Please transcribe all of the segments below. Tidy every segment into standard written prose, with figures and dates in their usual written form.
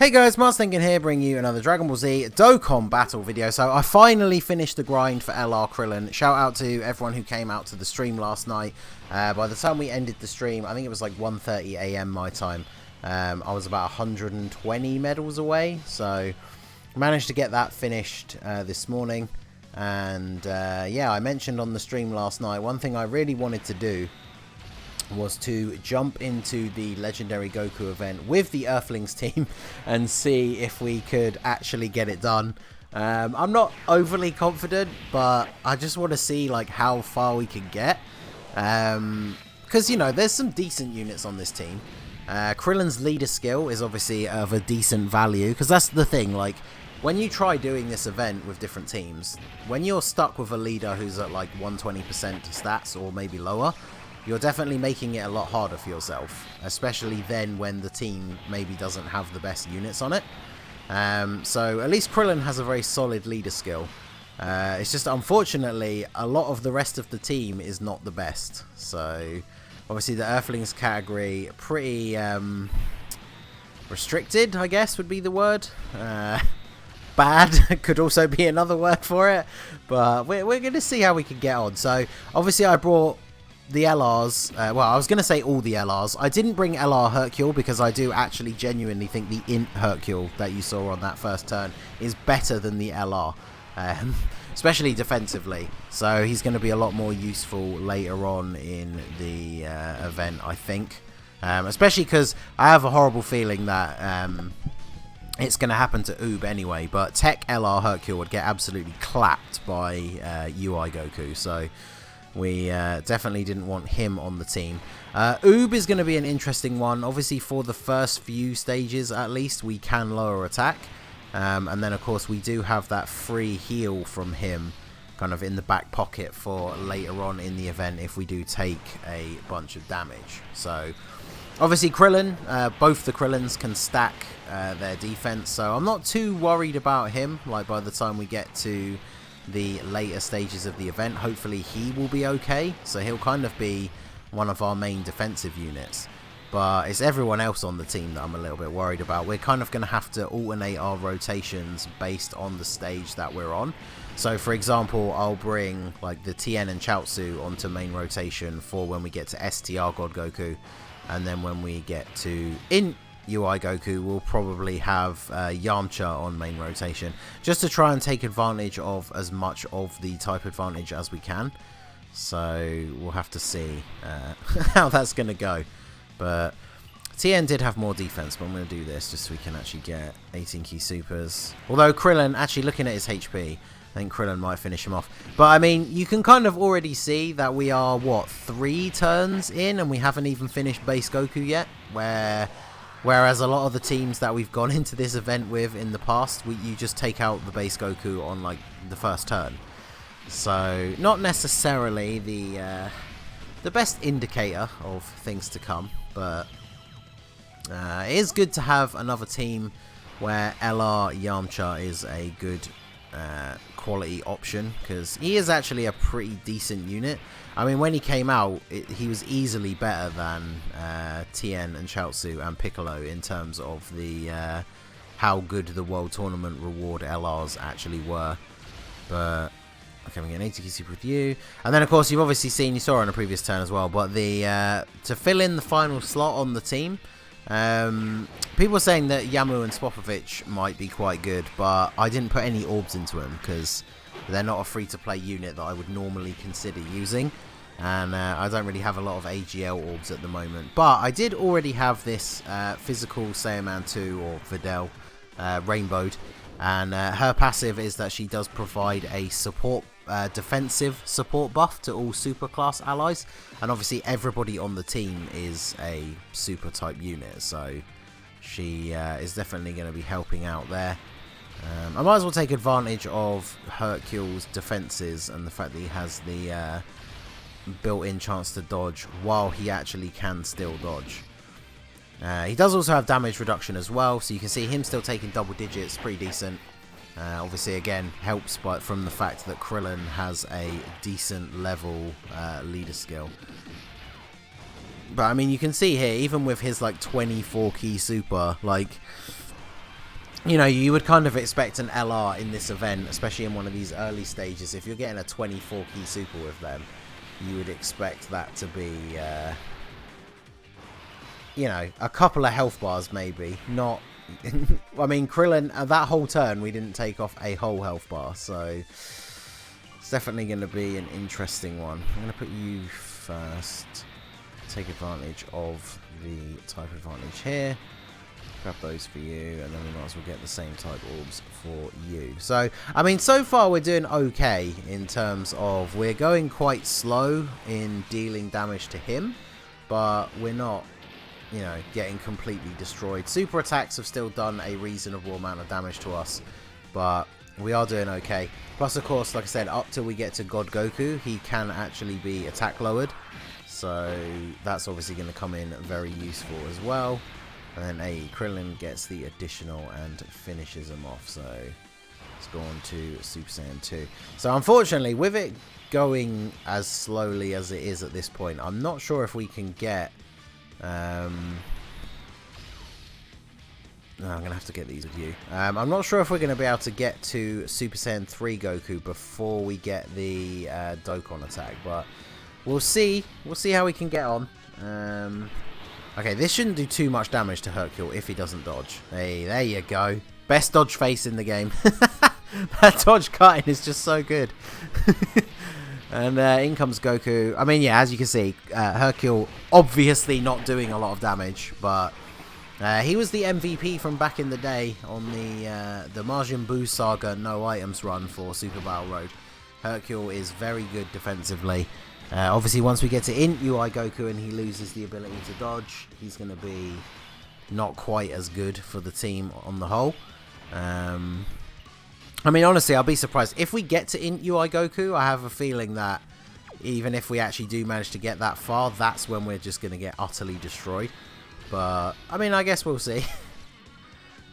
Hey guys, Ningen here, bringing you another Dragon Ball Z Dokkan battle video. So I finally finished the grind for LR Krillin. Shout out to everyone who came out to the stream last night. By the time we ended the stream, I think it was like 1:30 AM my time. I was about 120 medals away, so managed to get that finished this morning. And yeah, I mentioned on the stream last night, one thing I really wanted to do was to jump into the legendary Goku event with the Earthlings team and see if we could actually get it done. I'm not overly confident, but I just want to see like how far we can get, because you know there's some decent units on this team. Krillin's leader skill is obviously of a decent value, because that's the thing, like when you try doing this event with different teams, when you're stuck with a leader who's at like 120% stats or maybe lower, you're definitely making it a lot harder for yourself, especially then when the team maybe doesn't have the best units on it. So at least Krillin has a very solid leader skill. It's just unfortunately a lot of the rest of the team is not the best. So obviously the Earthlings category pretty restricted, I guess would be the word. Bad could also be another word for it, but we're going to see how we can get on. So obviously I brought the LRs, well, I was going to say all the LRs. I didn't bring LR Hercule because I do actually genuinely think the Int Hercule that you saw on that first turn is better than the LR, especially defensively. So he's going to be a lot more useful later on in the event, I think. Especially because I have a horrible feeling that it's going to happen to Oob anyway, but Tech LR Hercule would get absolutely clapped by UI Goku, so we definitely didn't want him on the team. Oob is going to be an interesting one. Obviously, for the first few stages, at least, we can lower attack. And then, of course, we do have that free heal from him kind of in the back pocket for later on in the event if we do take a bunch of damage. So, obviously, Krillin, both the Krillins can stack their defense. So, I'm not too worried about him, like, by the time we get to the later stages of the event. Hopefully he will be okay, so he'll kind of be one of our main defensive units, but it's everyone else on the team that I'm a little bit worried about. We're kind of going to have to alternate our rotations based on the stage that we're on. So for example, I'll bring like the Tien and Chaozu onto main rotation for when we get to STR God Goku, and then when we get to UI Goku, we'll probably have Yamcha on main rotation, just to try and take advantage of as much of the type advantage as we can. So we'll have to see how that's going to go. But Tien did have more defense, but I'm going to do this just so we can actually get 18 key supers. Although Krillin, actually looking at his HP, I think Krillin might finish him off. But I mean, you can kind of already see that we are, what, 3 turns in and we haven't even finished base Goku yet, whereas a lot of the teams that we've gone into this event with in the past, you just take out the base Goku on like the first turn. So not necessarily the best indicator of things to come, but it is good to have another team where LR Yamcha is a good quality option, because he is actually a pretty decent unit. I mean, when he came out, he was easily better than Tien and Chaozu and Piccolo in terms of the how good the World Tournament reward LRs actually were. But okay, we get an 80 key super with you, and then of course you've obviously seen, you saw on a previous turn as well, but the to fill in the final slot on the team, people are saying that Yamu and Spopovich might be quite good, but I didn't put any orbs into them because they're not a free-to-play unit that I would normally consider using, and I don't really have a lot of AGL orbs at the moment. But I did already have this physical Saiyaman 2 or Videl rainbowed, and her passive is that she does provide a support defensive support buff to all super class allies, and obviously everybody on the team is a super type unit, so she is definitely going to be helping out there. I might as well take advantage of Hercule's defenses and the fact that he has the built-in chance to dodge while he actually can still dodge. He does also have damage reduction as well, so you can see him still taking double digits, pretty decent. Obviously, again, helps from the fact that Krillin has a decent level leader skill. But I mean, you can see here, even with his like 24 key super, like you know, you would kind of expect an LR in this event, especially in one of these early stages. If you're getting a 24 key super with them, you would expect that to be, you know, a couple of health bars maybe. Not, I mean, Krillin, that whole turn, we didn't take off a whole health bar, so it's definitely going to be an interesting one. I'm going to put you first. Take advantage of the type advantage here. Grab those for you, and then we might as well get the same type orbs for you. So, I mean, so far we're doing okay in terms of we're going quite slow in dealing damage to him, but we're not, you know, getting completely destroyed. Super attacks have still done a reasonable amount of damage to us, but we are doing okay. Plus, of course, like I said, up till we get to God Goku, he can actually be attack lowered, so that's obviously going to come in very useful as well. And then Krillin gets the additional and finishes him off. So let's go on to Super Saiyan 2. So unfortunately, with it going as slowly as it is at this point, I'm not sure if we can get... no, I'm going to have to get these with you. I'm not sure if we're going to be able to get to Super Saiyan 3 Goku before we get the Dokkan attack. But we'll see. We'll see how we can get on. Okay, this shouldn't do too much damage to Hercule if he doesn't dodge. Hey, there you go. Best dodge face in the game. That dodge cutting is just so good. And in comes Goku. I mean, yeah, as you can see, Hercule obviously not doing a lot of damage, but he was the MVP from back in the day on the Majin Buu Saga no items run for Super Battle Road. Hercule is very good defensively. Obviously, once we get to Int UI Goku and he loses the ability to dodge, he's going to be not quite as good for the team on the whole. I mean, honestly, I'll be surprised. If we get to Int UI Goku, I have a feeling that even if we actually do manage to get that far, that's when we're just going to get utterly destroyed. But, I mean, I guess we'll see.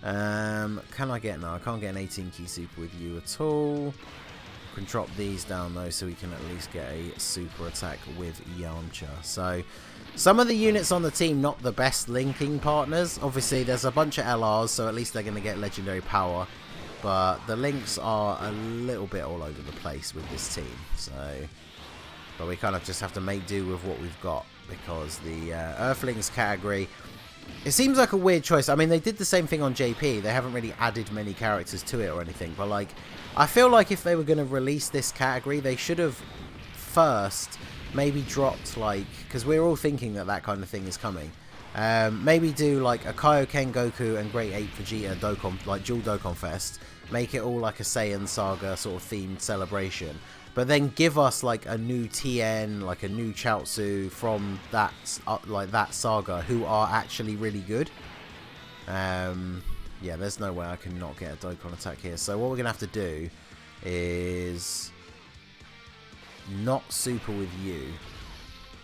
Can I get... No, I can't get an 18 key super with you at all. Can drop these down though, so we can at least get a super attack with Yamcha. So some of the units on the team not the best linking partners. Obviously there's a bunch of LRs, so at least they're going to get legendary power, but the links are a little bit all over the place with this team. So, but we kind of just have to make do with what we've got, because the Earthlings category, it seems like a weird choice. I mean, they did the same thing on JP. They haven't really added many characters to it or anything, but like, I feel like if they were going to release this category, they should have first maybe dropped, like, because we're all thinking that that kind of thing is coming. Maybe do like a Kaioken Goku and Great Ape Vegeta Dokkan, like dual Dokkan Fest. Make it all like a Saiyan Saga sort of themed celebration. But then give us like a new Tien, like a new Chaozu from that, like that saga, who are actually really good. Yeah, there's no way I can not get a Dokkan attack here. So what we're going to have to do is not super with you,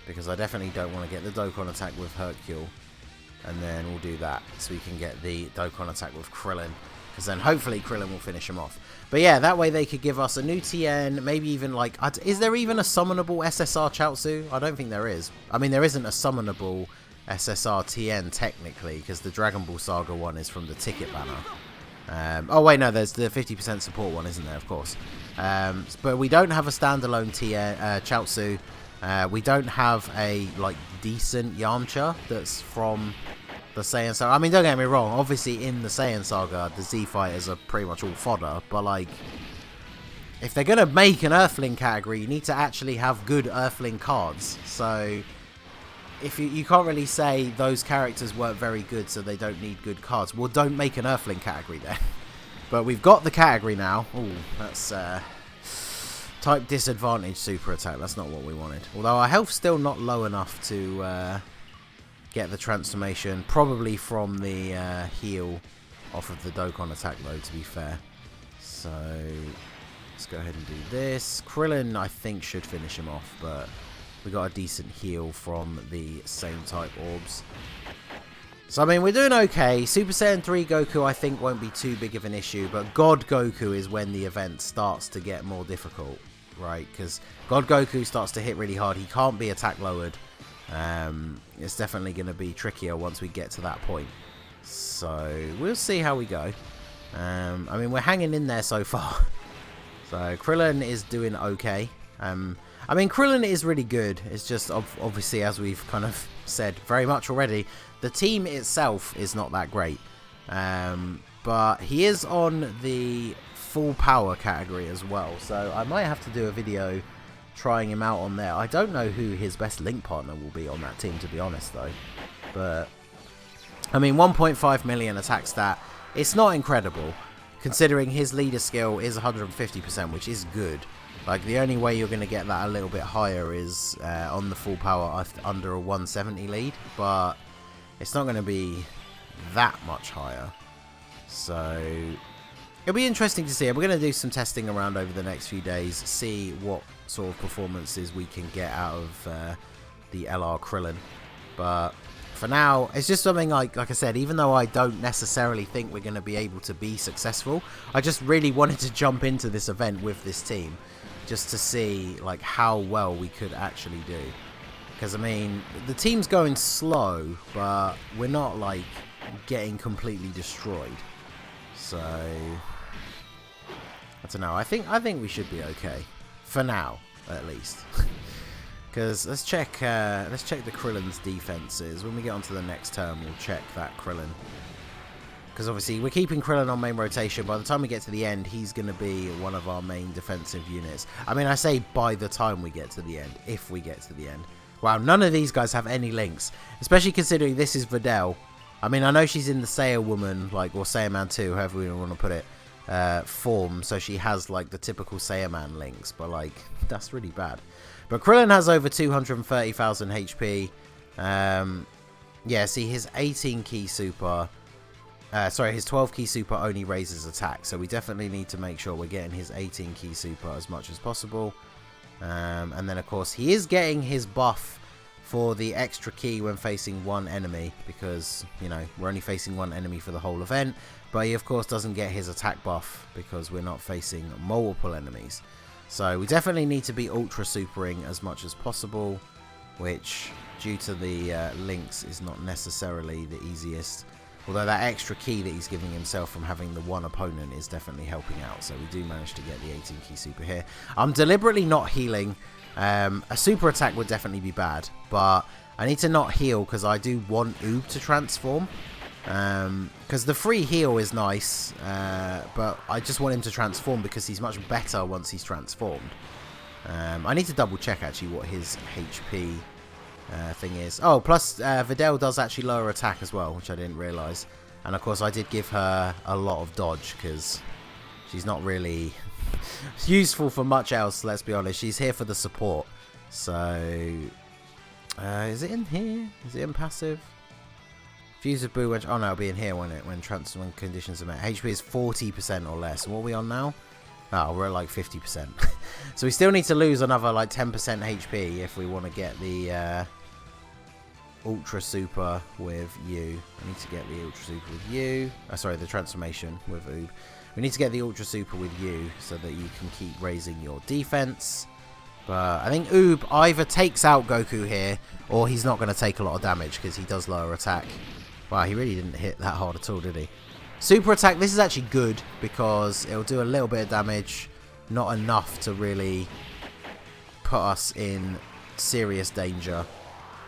because I definitely don't want to get the Dokkan attack with Hercule. And then we'll do that so we can get the Dokkan attack with Krillin, because then hopefully Krillin will finish him off. But yeah, that way they could give us a new Tien, maybe even like... Is there even a summonable SSR Chaozu? I don't think there is. I mean, there isn't a summonable SSR Tien technically, because the Dragon Ball Saga one is from the ticket banner. Oh wait, no, there's the 50% support one, isn't there? Of course. But we don't have a standalone Chaozu. We don't have a like decent Yamcha that's from the Saiyan Saga. I mean, don't get me wrong. Obviously, in the Saiyan Saga, the Z fighters are pretty much all fodder. But like, if they're gonna make an Earthling category, you need to actually have good Earthling cards. So if you can't really say those characters weren't very good, so they don't need good cards. Well, don't make an Earthling category then. But we've got the category now. Ooh, that's type disadvantage super attack. That's not what we wanted. Although our health's still not low enough to get the transformation. Probably from the heal off of the Dokkan attack, though, to be fair. So let's go ahead and do this. Krillin, I think, should finish him off, but we got a decent heal from the same type orbs. So, I mean, we're doing okay. Super Saiyan 3 Goku, I think, won't be too big of an issue, but God Goku is when the event starts to get more difficult, right? Because God Goku starts to hit really hard. He can't be attack lowered. It's definitely going to be trickier once we get to that point. So, we'll see how we go. I mean, we're hanging in there so far. So Krillin is doing okay. I mean, Krillin is really good. It's just obviously, as we've kind of said very much already, the team itself is not that great. But he is on the full power category as well. So I might have to do a video trying him out on there. I don't know who his best link partner will be on that team, to be honest, though. But I mean, 1.5 million attack stat. It's not incredible, considering his leader skill is 150%, which is good. Like, the only way you're going to get that a little bit higher is on the full power under a 170 lead, but it's not going to be that much higher. So it'll be interesting to see. We're going to do some testing around over the next few days, see what sort of performances we can get out of the LR Krillin. But for now, it's just something like I said, even though I don't necessarily think we're going to be able to be successful, I just really wanted to jump into this event with this team just to see like how well we could actually do. Because I mean, the team's going slow, but we're not like getting completely destroyed. So I don't know. I think we should be okay for now, at least. Because let's check the Krillin's defenses. When we get onto the next turn, we'll check that Krillin. Because obviously we're keeping Krillin on main rotation. By the time we get to the end, he's going to be one of our main defensive units. I mean, I say by the time we get to the end, if we get to the end. Wow, none of these guys have any links, especially considering this is Videl. I mean, I know she's in the Saiyan Woman, like, or Saiyan Man 2, however we want to put it, form. So she has like the typical Saiyan Man links, but like that's really bad. But Krillin has over 230,000 HP. Yeah, see, his 18 key super, sorry, his 12 key super only raises attack. So we definitely need to make sure we're getting his 18 key super as much as possible. And then, of course, he is getting his buff for the extra key when facing one enemy. Because, you know, we're only facing one enemy for the whole event. But he, of course, doesn't get his attack buff because we're not facing multiple enemies. So we definitely need to be ultra supering as much as possible, which due to the links is not necessarily the easiest. Although that extra key that he's giving himself from having the one opponent is definitely helping out. So we do manage to get the 18 key super here. I'm deliberately not healing. A super attack would definitely be bad, but I need to not heal because I do want Oob to transform. Because the free heal is nice, but I just want him to transform because he's much better once he's transformed. I need to double check actually what his HP thing is. Oh, plus Videl does actually lower attack as well, which I didn't realise. And of course I did give her a lot of dodge because she's not really useful for much else, let's be honest. She's here for the support. So, is it in here? Is it in passive? Fuse of Boo, oh no, it'll be in here, won't it? When conditions are met. HP is 40% or less. What are we on now? Oh, we're at like 50%. So we still need to lose another like 10% HP if we want to get the Ultra Super with you. I need to get the Ultra Super with you. Sorry, the transformation with Oob. We need to get the Ultra Super with you so that you can keep raising your defense. But I think Oob either takes out Goku here or he's not going to take a lot of damage because he does lower attack. Wow, he really didn't hit that hard at all, did he? Super attack, this is actually good because it'll do a little bit of damage, not enough to really put us in serious danger.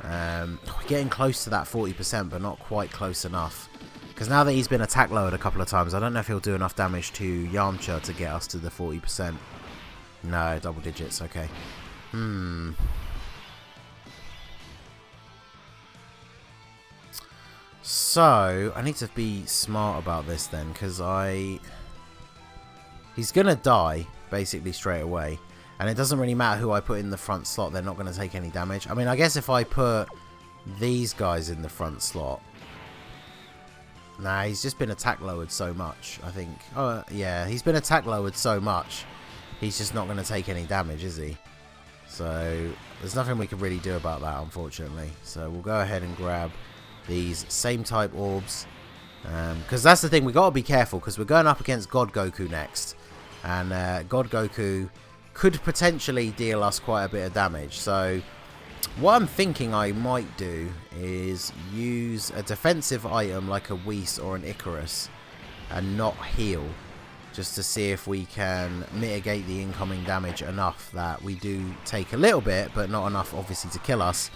We're getting close to that 40%, but not quite close enough. Because now that he's been attack lowered a couple of times, I don't know if he'll do enough damage to Yamcha to get us to the 40%. No, double digits, okay. So, I need to be smart about this then, because he's going to die, basically, straight away. And it doesn't really matter who I put in the front slot, they're not going to take any damage. I mean, I guess if I put these guys in the front slot... Nah, he's just been attack lowered so much, I think. Oh, yeah, he's been attack lowered so much. He's just not going to take any damage, is he? So, there's nothing we can really do about that, unfortunately. So, we'll go ahead and grab these same type orbs. Because that's the thing, we got to be careful, because we're going up against God Goku next. And God Goku could potentially deal us quite a bit of damage. So, what I'm thinking I might do is use a defensive item like a Whis or an Icarus. and not heal, just to see if we can mitigate the incoming damage enough that we do take a little bit, but not enough obviously to kill us,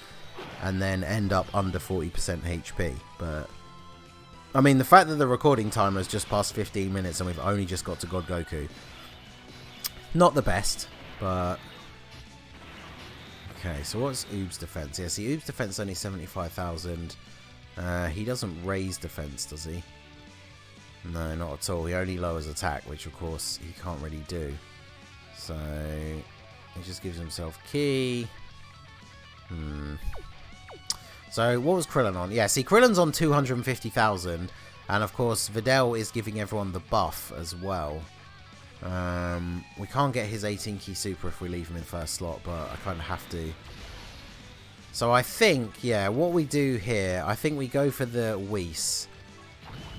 and then end up under 40% HP. But I mean, the fact that the recording timer has just passed 15 minutes and we've only just got to God Goku, not the best, but okay. So what's Oob's defense? Yeah, see, Oob's defense is only 75,000. He doesn't raise defense, does he? No, not at all. He only lowers attack, which of course he can't really do. So he just gives himself key. So what was Krillin on? Yeah, see, Krillin's on 250,000, and of course Videl is giving everyone the buff as well. We can't get his 18 key super if we leave him in first slot, but I kind of have to. So I think, yeah, what we do here, I think we go for the Whis,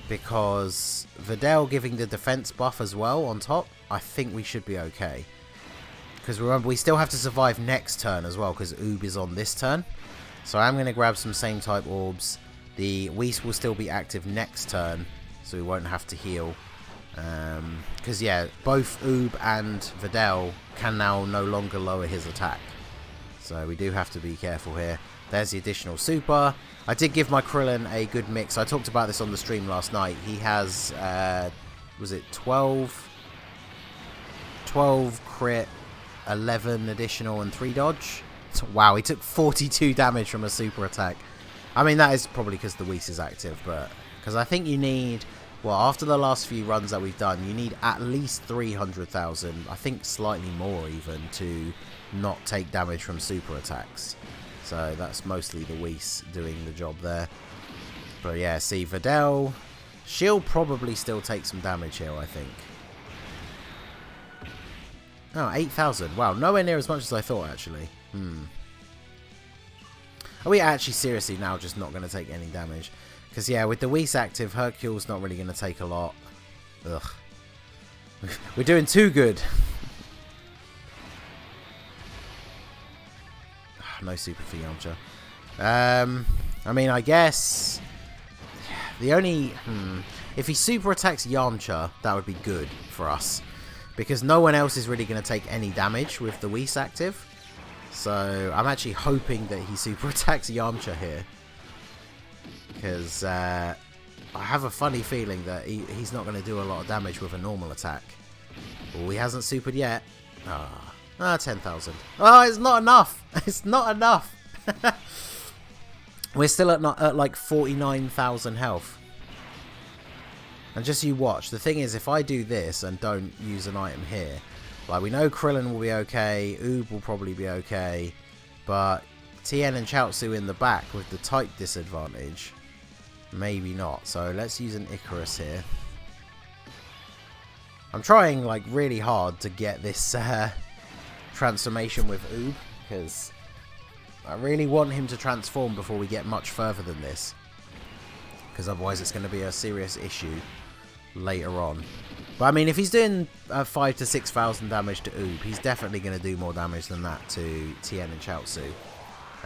because Videl giving the defense buff as well on top, I think we should be okay. Because remember, we still have to survive next turn as well, because Oob is on this turn. So I'm going to grab some same type orbs. The Whis will still be active next turn, so we won't have to heal. Because yeah, both Oob and Videl can now no longer lower his attack. So we do have to be careful here. There's the additional super. I did give my Krillin a good mix. I talked about this on the stream last night. He has, was it 12 crit, 11 additional, and 3 dodge. Wow, he took 42 damage from a super attack. I mean, that is probably because the Whis is active, but because I think you need, well, after the last few runs that we've done, you need at least 300,000, I think slightly more even, to not take damage from super attacks. So that's mostly the Whis doing the job there. But yeah, see, Videl, she'll probably still take some damage here, I think. Oh, 8,000. Wow, nowhere near as much as I thought, actually. Are we actually seriously now just not going to take any damage? Because, yeah, with the Whis active, Hercule's not really going to take a lot. Ugh. We're doing too good. No super for Yamcha. I mean, I guess the only... if he super attacks Yamcha, that would be good for us. Because no one else is really going to take any damage with the Whis active. So I'm actually hoping that he super attacks Yamcha here. Because I have a funny feeling that he's not going to do a lot of damage with a normal attack. Oh, he hasn't supered yet. 10,000. Oh, it's not enough. It's not enough. We're still at like 49,000 health. And just you watch. The thing is, if I do this and don't use an item here, like, we know Krillin will be okay, Oob will probably be okay, but Tien and Chaozu in the back with the type disadvantage, maybe not. So let's use an Icarus here. I'm trying, like, really hard to get this transformation with Oob, because I really want him to transform before we get much further than this, because otherwise it's going to be a serious issue later on. But I mean, if he's doing 5,000 to 6,000 damage to Oob, he's definitely going to do more damage than that to Tien and Chaozu.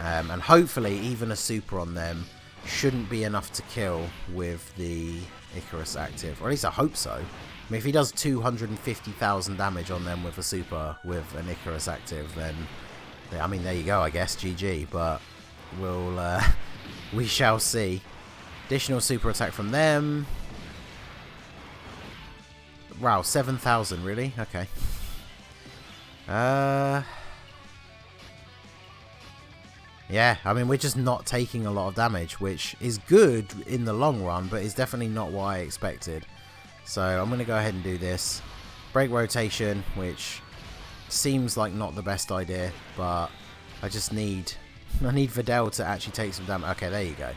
And hopefully even a super on them shouldn't be enough to kill with the Icarus active, or at least I hope so. I mean, if he does 250,000 damage on them with a super with an Icarus active, then I mean, there you go, I guess, GG. But we'll we shall see. Additional super attack from them. Wow, 7,000, really? Okay. Yeah, I mean, we're just not taking a lot of damage, which is good in the long run, but is definitely not what I expected. So I'm going to go ahead and do this. Break rotation, which seems like not the best idea, but I just need... I need Videl to actually take some damage. Okay, there you go.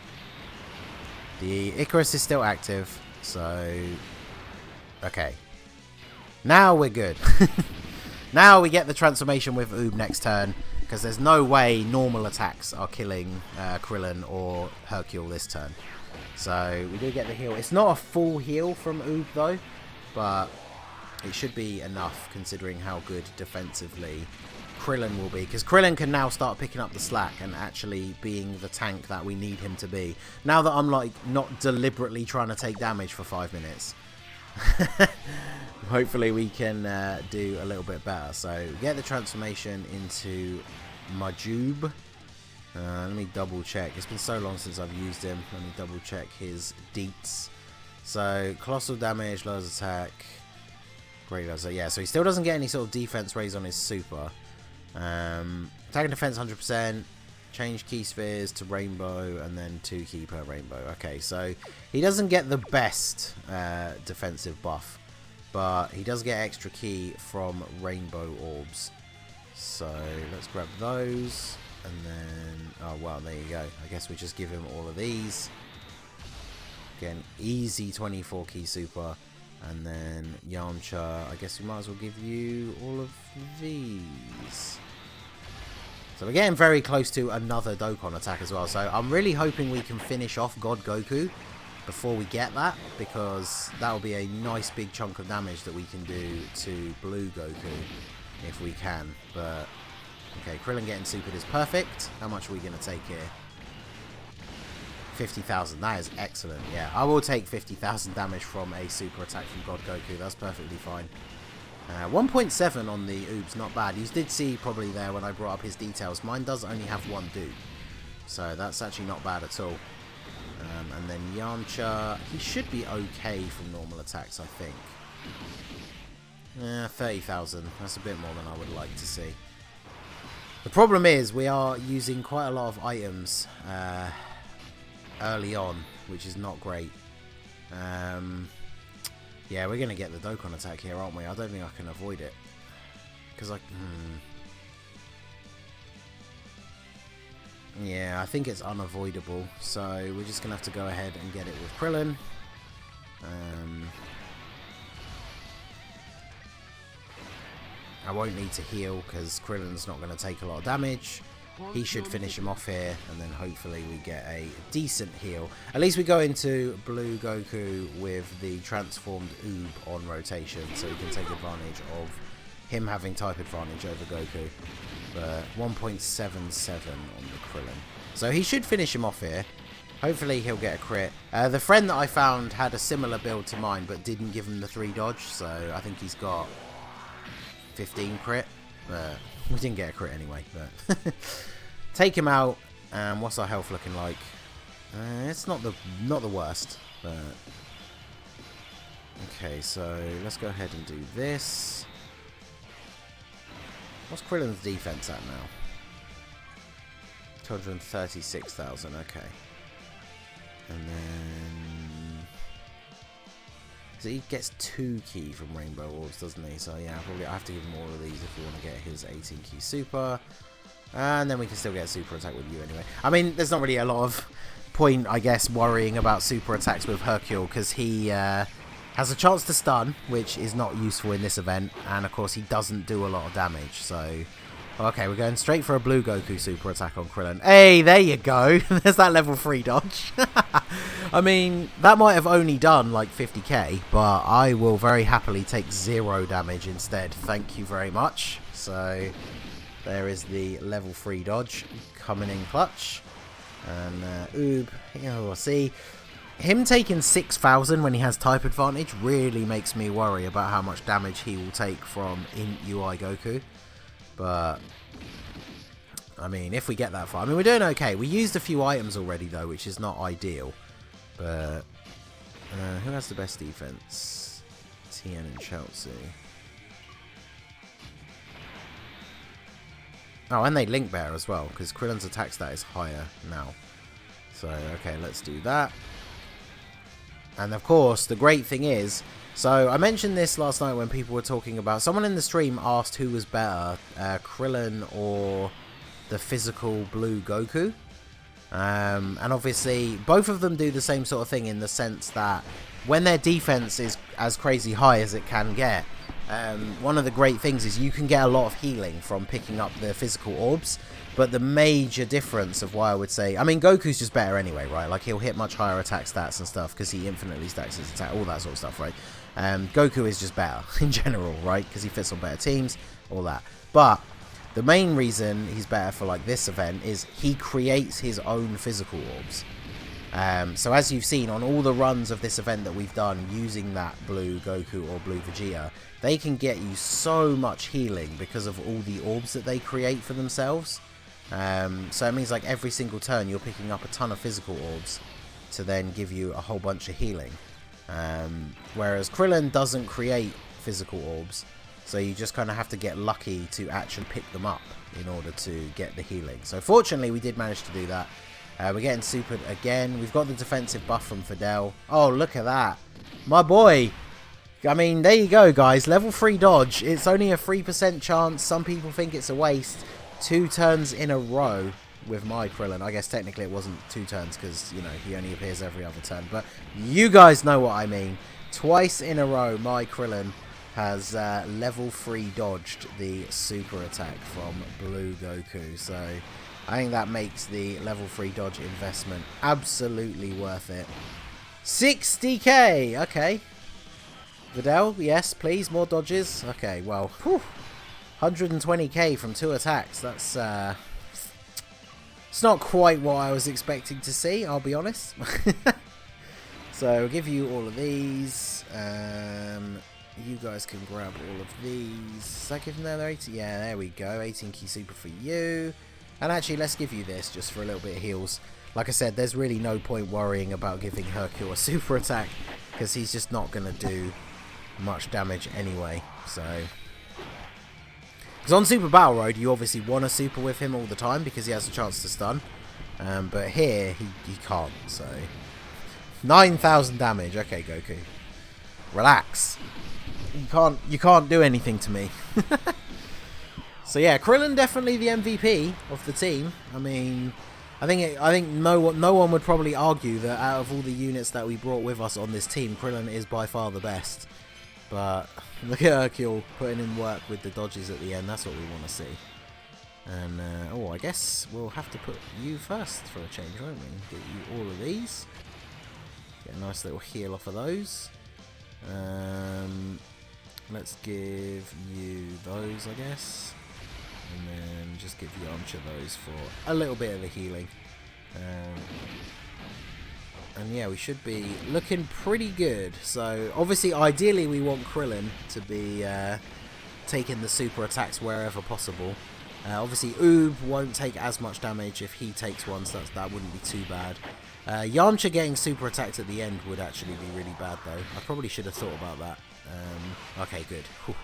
The Icarus is still active, so... Okay. Now we're good. Now we get the transformation with Oob next turn, because there's no way normal attacks are killing Krillin or Hercule this turn. So we do get the heal. It's not a full heal from Oob though, but it should be enough considering how good defensively Krillin will be, because Krillin can now start picking up the slack and actually being the tank that we need him to be. Now that I'm like not deliberately trying to take damage for 5 minutes. Hopefully we can do a little bit better. So get the transformation into Majube. Let me double check. It's been so long since I've used him. Let me double check his deets. So colossal damage, lowers attack, great laser. Yeah, so he still doesn't get any sort of defense raise on his super. Attack and defense 100%. Change key spheres to rainbow and then 2 key per rainbow. Okay, so he doesn't get the best defensive buff, but he does get extra key from rainbow orbs. So let's grab those and then, oh well, there you go. I guess we just give him all of these. Again, easy 24 key super. And then Yamcha, I guess we might as well give you all of these. So we're getting very close to another Dokkan attack as well. So I'm really hoping we can finish off God Goku before we get that, because that will be a nice big chunk of damage that we can do to Blue Goku if we can. But okay, Krillin getting supered is perfect. How much are we going to take here? 50,000. That is excellent. Yeah, I will take 50,000 damage from a super attack from God Goku. That's perfectly fine. 1.7 on the Oobs, not bad. You did see probably there when I brought up his details. Mine does only have 1 dude, so that's actually not bad at all. And then Yamcha, he should be okay from normal attacks, I think. 30,000. That's a bit more than I would like to see. The problem is we are using quite a lot of items early on, which is not great. Yeah, we're going to get the Dokkan attack here, aren't we? I don't think I can avoid it. Because yeah, I think it's unavoidable. So we're just going to have to go ahead and get it with Krillin. I won't need to heal because Krillin's not going to take a lot of damage. He should finish him off here, and then hopefully we get a decent heal. At least we go into Blue Goku with the transformed Oob on rotation, so we can take advantage of him having type advantage over Goku. But 1.77 on the Krillin. So he should finish him off here. Hopefully he'll get a crit. The friend that I found had a similar build to mine, but didn't give him the 3 dodge, so I think he's got 15 crit. We didn't get a crit anyway, but take him out. What's our health looking like? It's not the worst, but okay. So let's go ahead and do this. What's Krillin's defense at now? 236,000. Okay, and then so he gets 2 key from Rainbow Orbs, doesn't he? So yeah, probably I have to give him all of these if we want to get his 18 key super. And then we can still get a super attack with you anyway. I mean, there's not really a lot of point, I guess, worrying about super attacks with Hercule, because he has a chance to stun, which is not useful in this event. And of course, he doesn't do a lot of damage. So, okay, we're going straight for a Blue Goku super attack on Krillin. Hey, there you go. There's that level 3 dodge. I mean, that might have only done like 50k, but I will very happily take 0 damage instead. Thank you very much. So there is the level 3 dodge coming in clutch. And Oob, you'll see him taking 6,000 when he has type advantage really makes me worry about how much damage he will take from in UI Goku. But I mean, if we get that far, I mean, we're doing okay. We used a few items already though, which is not ideal. But who has the best defense? Tien and Chelsea. Oh, and they link better as well, because Krillin's attack stat is higher now. So, okay, let's do that. And of course, the great thing is, so I mentioned this last night when people were talking about, someone in the stream asked who was better, Krillin or the physical Blue Goku. And obviously, both of them do the same sort of thing in the sense that when their defense is as crazy high as it can get, one of the great things is you can get a lot of healing from picking up the physical orbs. But the major difference of why I would say, I mean, Goku's just better anyway, right? Like, he'll hit much higher attack stats and stuff because he infinitely stacks his attack, all that sort of stuff, right? Goku is just better in general, right? Because he fits on better teams, all that. But the main reason he's better for like this event is he creates his own physical orbs. So as you've seen on all the runs of this event that we've done using that blue Goku or blue Vegeta, they can get you so much healing because of all the orbs that they create for themselves. So it means like every single turn you're picking up a ton of physical orbs to then give you a whole bunch of healing. Whereas Krillin doesn't create physical orbs, so you just kind of have to get lucky to actually pick them up in order to get the healing. So fortunately we did manage to do that. We're getting supered again. We've got the defensive buff from Fidel. Oh, look at that. My boy. I mean, there you go, guys. Level 3 dodge. It's only a 3% chance. Some people think it's a waste. 2 turns in a row with my Krillin. I guess technically it wasn't 2 turns because, you know, he only appears every other turn. But you guys know what I mean. Twice in a row, my Krillin has level 3 dodged the super attack from Blue Goku. So I think that makes the level 3 dodge investment absolutely worth it. 60k! Okay. Videl, yes, please, more dodges. Okay, well, whew, 120k from 2 attacks. That's, it's not quite what I was expecting to see, I'll be honest. So, I'll give you all of these. You guys can grab all of these. Is that giving them their 80? Yeah, there we go. 18 key super for you. And actually, let's give you this just for a little bit of heals. Like I said, there's really no point worrying about giving Hercule a super attack because he's just not going to do much damage anyway. So, because on Super Battle Road, you obviously want to super with him all the time because he has a chance to stun. But here, he can't. So, 9,000 damage. Okay, Goku, relax. You can't do anything to me. So yeah, Krillin definitely the MVP of the team. I mean, I think no one would probably argue that out of all the units that we brought with us on this team, Krillin is by far the best. But look at Hercule putting in work with the dodges at the end. That's what we want to see. And oh, I guess we'll have to put you first for a change, won't we? Get you all of these. Get a nice little heal off of those. Let's give you those, I guess. And then just give Yamcha those for a little bit of the healing. And yeah, we should be looking pretty good. So obviously, ideally, we want Krillin to be taking the super attacks wherever possible. Obviously, Oob won't take as much damage if he takes one, so that wouldn't be too bad. Yamcha getting super attacked at the end would actually be really bad, though. I probably should have thought about that. Okay, good. Whew.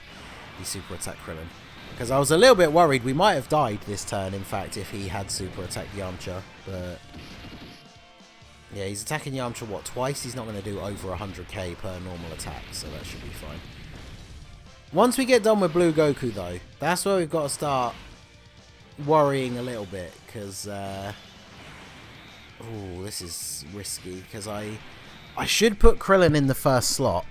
He super attacked Krillin. Because I was a little bit worried we might have died this turn, in fact, if he had super attacked Yamcha. But yeah, he's attacking Yamcha, what, twice? He's not going to do over 100k per normal attack, so that should be fine. Once we get done with Blue Goku, though, that's where we've got to start worrying a little bit. Because, oh, this is risky. Because I should put Krillin in the first slot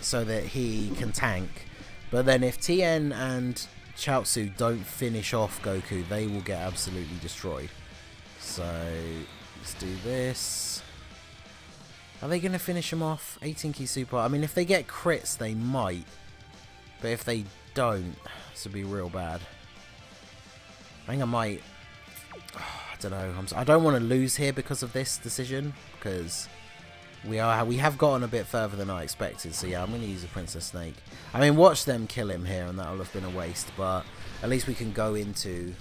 so that he can tank. But then if Tien and Chaozu don't finish off Goku, they will get absolutely destroyed. So let's do this. Are they going to finish him off? 18 key super. I mean, if they get crits, they might. But if they don't, this would be real bad. I think I might. I don't know. I don't want to lose here because of this decision. Because we have gotten a bit further than I expected. So yeah, I'm going to use a Princess Snake. I mean, watch them kill him here, and that'll have been a waste. But at least we can go into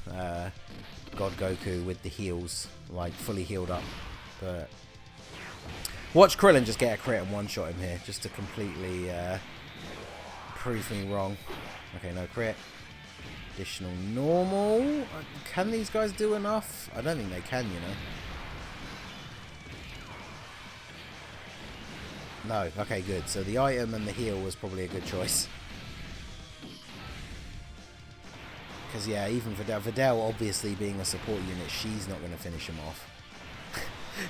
God Goku with the heals, like fully healed up. But watch Krillin just get a crit and one-shot him here, just to completely prove me wrong. Okay, no crit. Additional normal. Can these guys do enough? I don't think they can, you know. No. Okay, good. So the item and the heal was probably a good choice. Because, yeah, even Videl obviously being a support unit, she's not going to finish him off.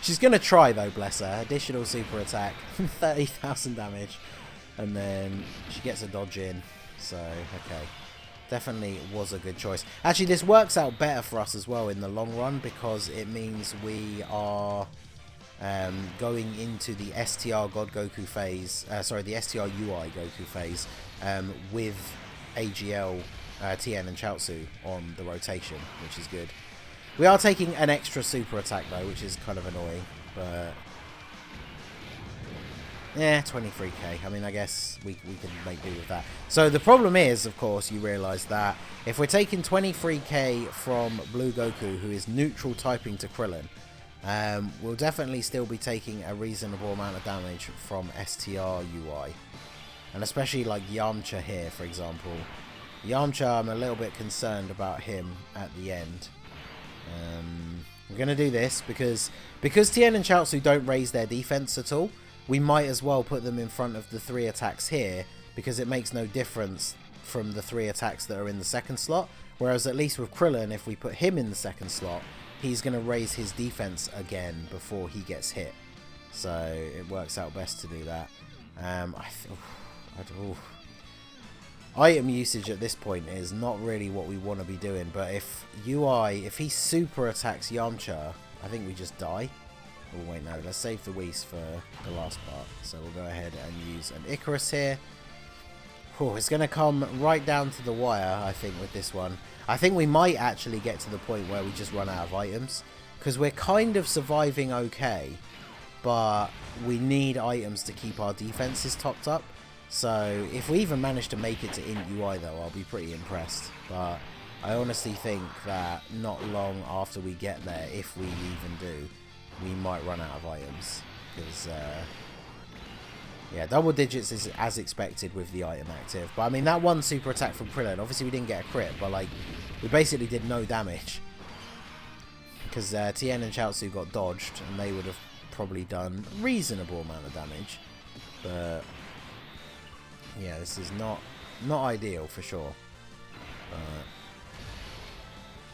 She's going to try, though, bless her. Additional super attack. 30,000 damage. And then she gets a dodge in. So, okay. Definitely was a good choice. Actually, this works out better for us as well in the long run, because it means we are going into the STR God Goku phase, sorry, the STR UI Goku phase with AGL, Tien and Chaozu on the rotation, which is good. We are taking an extra super attack though, which is kind of annoying. But yeah, 23k. I mean, I guess we can make do with that. So the problem is, of course, you realise that if we're taking 23k from Blue Goku, who is neutral typing to Krillin, we'll definitely still be taking a reasonable amount of damage from STR UI. And especially like Yamcha here, for example. Yamcha, I'm a little bit concerned about him at the end. We're going to do this because Tien and Chaozu don't raise their defense at all. We might as well put them in front of the 3 attacks here, because it makes no difference from the 3 attacks that are in the second slot. Whereas at least with Krillin, if we put him in the second slot, he's going to raise his defense again before he gets hit. So it works out best to do that. Item usage at this point is not really what we want to be doing, but if he super attacks Yamcha, I think we just die. Oh wait, no, let's save the Whis for the last part. So we'll go ahead and use an Icarus here. Oh, it's going to come right down to the wire, I think, with this one. I think we might actually get to the point where we just run out of items, because we're kind of surviving okay, but we need items to keep our defenses topped up. So if we even manage to make it to Int UI though, I'll be pretty impressed. But I honestly think that not long after we get there, if we even do, we might run out of items. Because, yeah, double digits is as expected with the item active. But I mean, that one super attack from Krillin, obviously we didn't get a crit, but like, we basically did no damage. Because Tien and Chaozu got dodged, and they would have probably done a reasonable amount of damage. But yeah, this is not ideal for sure. But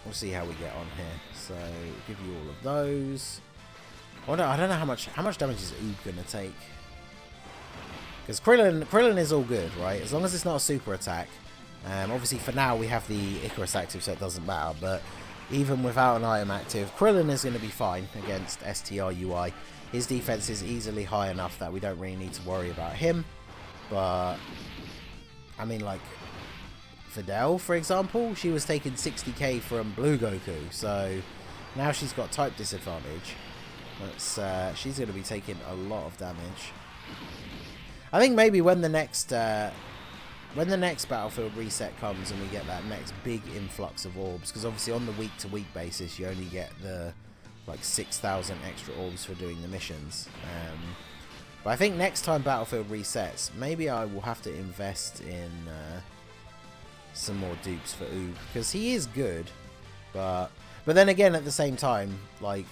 we'll see how we get on here. So give you all of those. I don't know how much damage is Oob gonna take. Because Krillin is all good, right? As long as it's not a super attack. Obviously for now we have the Icarus active, so it doesn't matter. But even without an item active, Krillin is going to be fine against STR UI. His defense is easily high enough that we don't really need to worry about him. But I mean, like Videl, for example, she was taking 60k from Blue Goku, so now she's got type disadvantage. She's going to be taking a lot of damage. I think maybe when the next battlefield reset comes and we get that next big influx of orbs, because obviously on the week-to-week basis you only get the like 6,000 extra orbs for doing the missions. But I think next time battlefield resets, maybe I will have to invest in some more dupes for Oob, because he is good, but then again at the same time, like,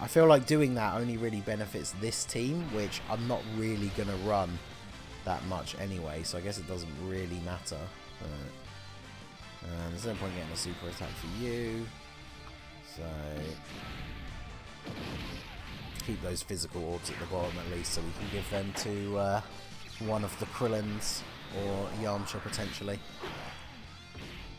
I feel like doing that only really benefits this team, which I'm not really gonna run that much anyway, so I guess it doesn't really matter. There's no point getting a super attack for you, so keep those physical orbs at the bottom at least, so we can give them to one of the Krillins or Yamcha potentially.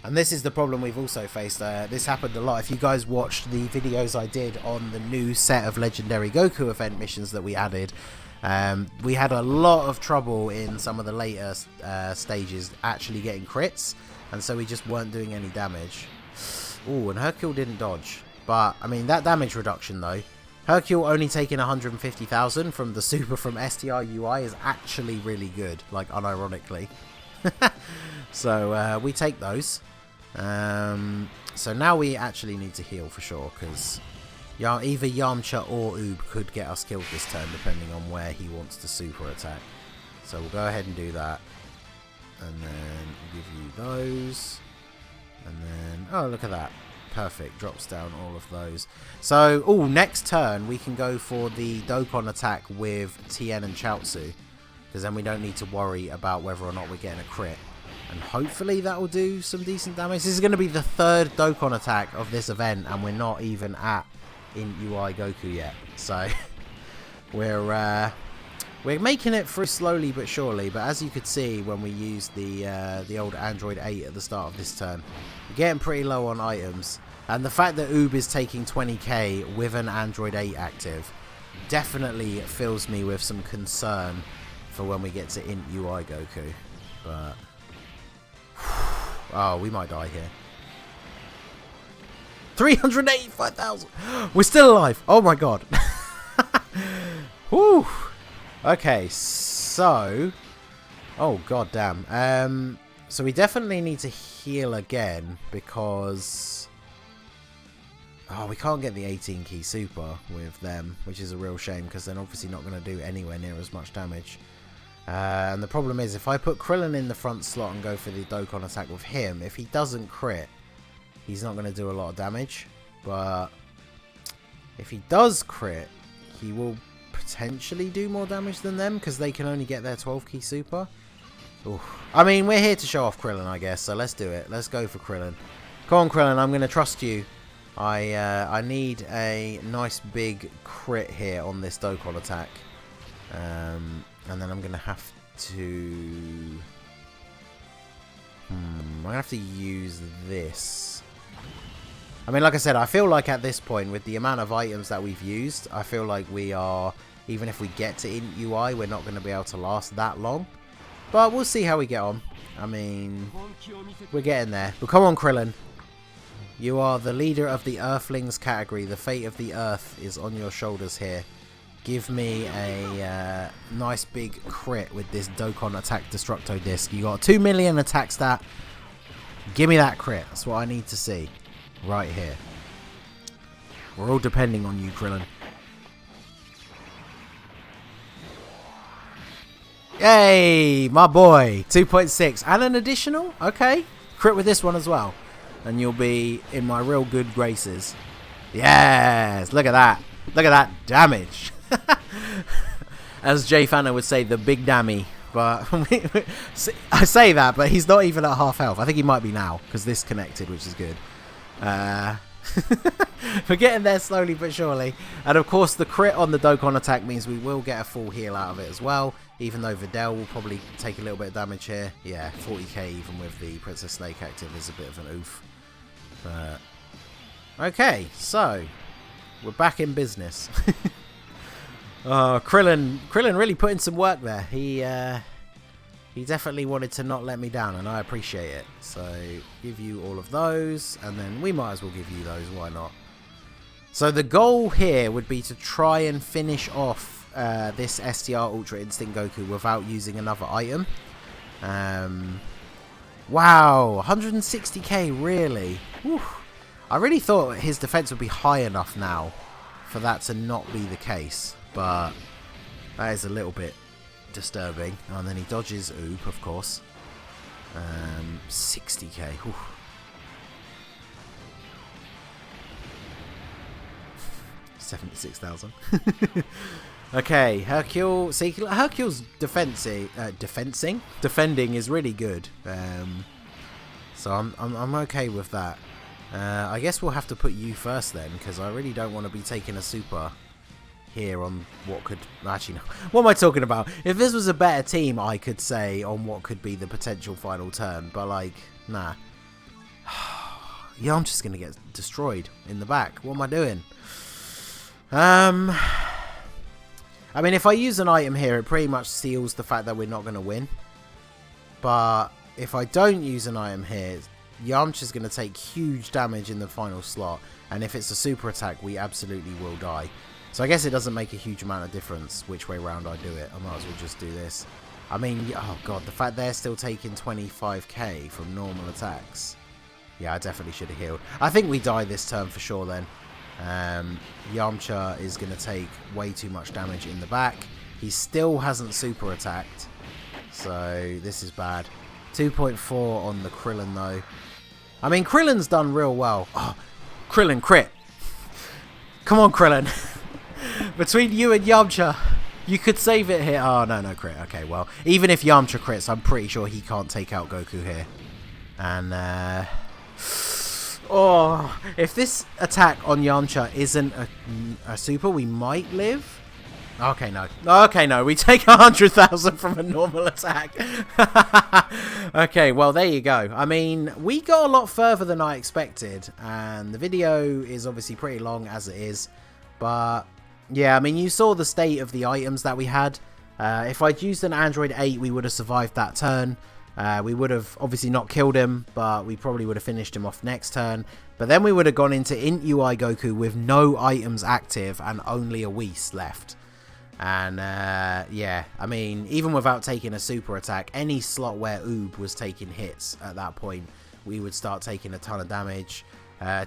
And this is the problem we've also faced. This happened a lot. If you guys watched the videos I did on the new set of Legendary Goku event missions that we added, we had a lot of trouble in some of the later stages actually getting crits, and so we just weren't doing any damage. Ooh, and Hercule didn't dodge. But, I mean, that damage reduction though, Hercule only taking 150,000 from the super from STR UI is actually really good, like unironically. So we take those. So now we actually need to heal for sure, because either Yamcha or Oob could get us killed this turn depending on where he wants to super attack. So we'll go ahead and do that, and then give you those, and then oh, look at that, perfect, drops down all of those. So next turn we can go for the Dokkan attack with Tien and Chaozu, because then we don't need to worry about whether or not we're getting a crit. And hopefully that will do some decent damage. This is going to be the third Dokkan attack of this event, and we're not even at Int UI Goku yet. So we're making it through slowly but surely. But as you could see when we used the old Android 8 at the start of this turn, we're getting pretty low on items. And the fact that Oob is taking 20k with an Android 8 active definitely fills me with some concern for when we get to Int UI Goku. But oh, we might die here. 385,000! We're still alive! Oh my god. Whew. Okay, so... Oh, god damn. So we definitely need to heal again because... Oh, we can't get the 18 key super with them, which is a real shame because they're obviously not going to do anywhere near as much damage. And the problem is, if I put Krillin in the front slot and go for the Dokkan attack with him, if he doesn't crit, he's not going to do a lot of damage. But if he does crit, he will potentially do more damage than them because they can only get their 12 key super. Oof. I mean, we're here to show off Krillin, I guess, so let's do it. Let's go for Krillin. Come on, Krillin, I'm going to trust you. I need a nice big crit here on this Dokkan attack. And then I'm going to have to... I'm going to have to use this. I mean, like I said, I feel like at this point, with the amount of items that we've used, I feel like we are... Even if we get to Int UI, we're not going to be able to last that long. But we'll see how we get on. I mean, we're getting there. But come on, Krillin. You are the leader of the Earthlings category. The fate of the Earth is on your shoulders here. Give me a nice big crit with this Dokkan Attack Destructo Disc. You got 2 million attack stat. Give me that crit. That's what I need to see. Right here. We're all depending on you, Krillin. Yay, my boy. 2.6. And an additional? Okay. Crit with this one as well. And you'll be in my real good graces. Yes. Look at that. Look at that damage. As Jay Fanner would say, the big dammy. But I say that, but he's not even at half health. I think he might be now because this connected, which is good. We're getting there slowly but surely. And of course, the crit on the Dokkan attack means we will get a full heal out of it as well. Even though Videl will probably take a little bit of damage here. Yeah, 40k even with the Princess Snake active is a bit of an oof. Okay, so we're back in business. Krillin really put in some work there. He definitely wanted to not let me down, and I appreciate it. So give you all of those, and then we might as well give you those. Why not? So the goal here would be to try and finish off this STR Ultra Instinct Goku without using another item. Wow, 160k, really? Whew. I really thought his defense would be high enough now for that to not be the case, but that is a little bit disturbing. And then he dodges Oop, of course. 60k. Whew. 76,000. Okay, Hercule. See, Hercule's defending is really good. So I'm okay with that. I guess we'll have to put you first then, because I really don't want to be taking a super here on what could... Actually, no. What am I talking about? If this was a better team, I could say on what could be the potential final turn. But, like, nah. Yeah, I'm just going to get destroyed in the back. What am I doing? I mean, if I use an item here, it pretty much seals the fact that we're not going to win. But if I don't use an item here, Yamcha's going to take huge damage in the final slot. And if it's a super attack, we absolutely will die. So I guess it doesn't make a huge amount of difference which way round I do it. I might as well just do this. I mean, oh god, the fact they're still taking 25k from normal attacks. Yeah, I definitely should have healed. I think we die this turn for sure then. Yamcha is going to take way too much damage in the back. He still hasn't super attacked. So this is bad. 2.4 on the Krillin though. I mean, Krillin's done real well. Oh, Krillin crit. Come on, Krillin. Between you and Yamcha, you could save it here. Oh, no crit. Okay, well, even if Yamcha crits, I'm pretty sure he can't take out Goku here. And, oh, if this attack on Yamcha isn't a super, we might live. Okay, no. Okay, no. We take 100,000 from a normal attack. Okay, well, there you go. I mean, we got a lot further than I expected. And the video is obviously pretty long as it is. But, yeah, I mean, you saw the state of the items that we had. If I'd used an Android 8, we would have survived that turn. We would have obviously not killed him, but we probably would have finished him off next turn. But then we would have gone into Int UI Goku with no items active and only a Whis left. And yeah, I mean, even without taking a super attack, any slot where Oob was taking hits at that point, we would start taking a ton of damage.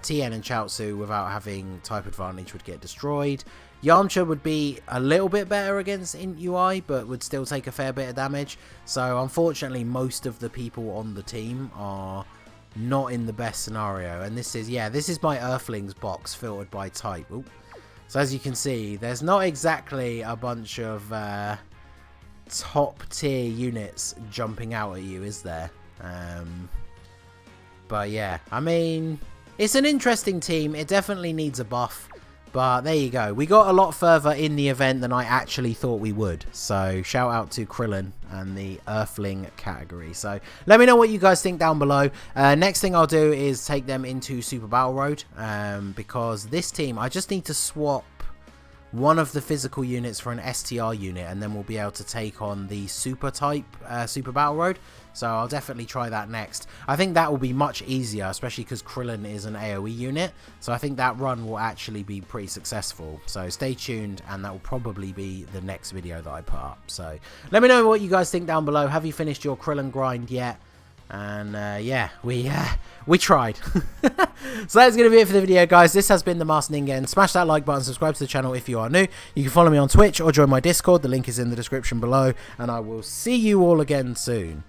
Tien and Chaozu without having type advantage would get destroyed. Yamcha would be a little bit better against Int UI, but would still take a fair bit of damage. So unfortunately, most of the people on the team are not in the best scenario. And this is, yeah, this is my Earthlings box filtered by type. Ooh. So as you can see, there's not exactly a bunch of top tier units jumping out at you, is there? But yeah, I mean, it's an interesting team. It definitely needs a buff. But there you go. We got a lot further in the event than I actually thought we would. So shout out to Krillin and the Earthling category. So let me know what you guys think down below. Next thing I'll do is take them into Super Battle Road. Because this team, I just need to swap one of the physical units for an STR unit. And then we'll be able to take on the super type Super Battle Road. So I'll definitely try that next. I think that will be much easier, especially because Krillin is an AoE unit. So I think that run will actually be pretty successful. So stay tuned, and that will probably be the next video that I put up. So let me know what you guys think down below. Have you finished your Krillin grind yet? And yeah, we tried. So that's going to be it for the video, guys. This has been the Master Ningen. Smash that like button, subscribe to the channel if you are new. You can follow me on Twitch or join my Discord. The link is in the description below. And I will see you all again soon.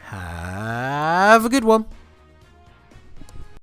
Have a good one.